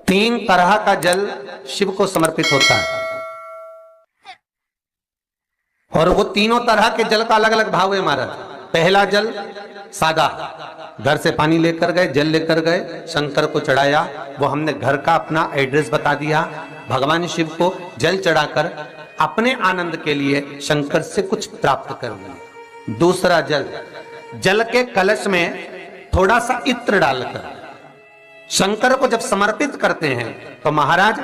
तीन तरह का जल शिव को समर्पित होता है और वो तीनों तरह के जल का अलग अलग भाव है महाराज। पहला जल सादा, घर से पानी लेकर गए, जल लेकर गए, शंकर को चढ़ाया, वो हमने घर का अपना एड्रेस बता दिया, भगवान शिव को जल चढ़ाकर अपने आनंद के लिए शंकर से कुछ प्राप्त कर लिया। दूसरा जल, जल के कलश में थोड़ा सा इत्र डालकर शंकर को जब समर्पित करते हैं तो महाराज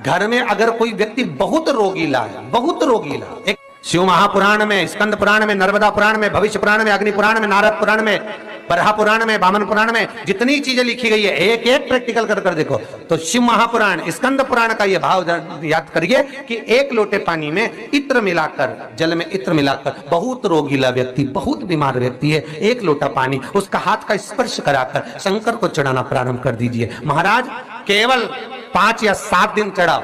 घर में अगर कोई व्यक्ति बहुत रोगीला है, बहुत रोगीला, एक शिव महापुराण में, स्कंद पुराण में, नर्मदा पुराण में, भविष्य पुराण में, अग्नि पुराण में, नारद पुराण में, बरहा पुराण में, वामन पुराण में जितनी चीजें लिखी गई है एक एक प्रैक्टिकल कर देखो तो शिव महापुराण, स्कंद पुराण का यह भाव याद करिए कि एक लोटे पानी में इत्र मिलाकर, जल में इत्र मिलाकर, बहुत रोगीला व्यक्ति, बहुत बीमार व्यक्ति है, एक लोटा पानी उसका हाथ का स्पर्श कराकर शंकर को चढ़ाना प्रारंभ कर दीजिए। महाराज केवल 5 या 7 दिन चढ़ाओ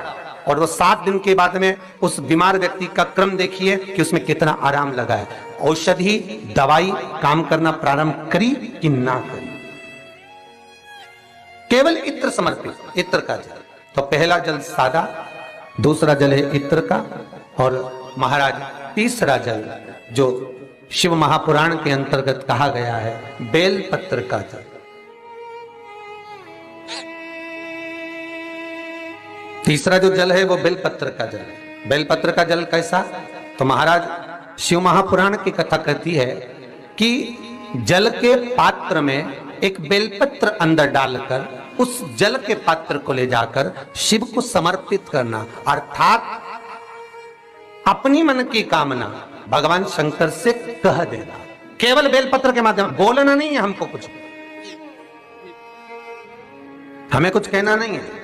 और वो 7 दिन के बाद में उस बीमार व्यक्ति का क्रम देखिए कि उसमें कितना आराम लगा है। औषधि दवाई काम करना प्रारंभ करी कि ना करी। केवल इत्र समर्पित, इत्र का जल। तो पहला जल सादा, दूसरा जल है इत्र का, और महाराज तीसरा जल जो शिव महापुराण के अंतर्गत कहा गया है बेलपत्र का जल। तीसरा जो जल है वो बेलपत्र का जल। बेलपत्र का जल कैसा? तो महाराज शिव महापुराण की कथा कहती है कि जल के पात्र में एक बेलपत्र अंदर डालकर उस जल के पात्र को ले जाकर शिव को समर्पित करना, अर्थात अपनी मन की कामना भगवान शंकर से कह देना। केवल बेलपत्र के माध्यम, बोलना नहीं है हमको, कुछ हमें कुछ कहना नहीं है।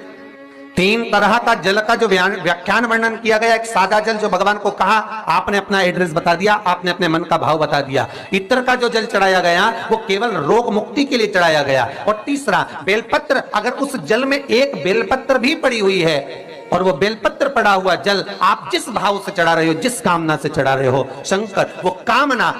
3 तरह का जल का जो व्याख्यान वर्णन किया गया, एक सादा जल जो भगवान को कहा, आपने अपना एड्रेस बता दिया, आपने अपने मन का भाव बता दिया। इत्र का जो जल चढ़ाया गया वो केवल रोग मुक्ति के लिए चढ़ाया गया। और तीसरा बेलपत्र, अगर उस जल में एक बेलपत्र भी पड़ी हुई है और वो बेलपत्र पड़ा हुआ जल आप जिस भाव से चढ़ा रहे हो, जिस कामना से चढ़ा रहे हो, शंकर वो कामना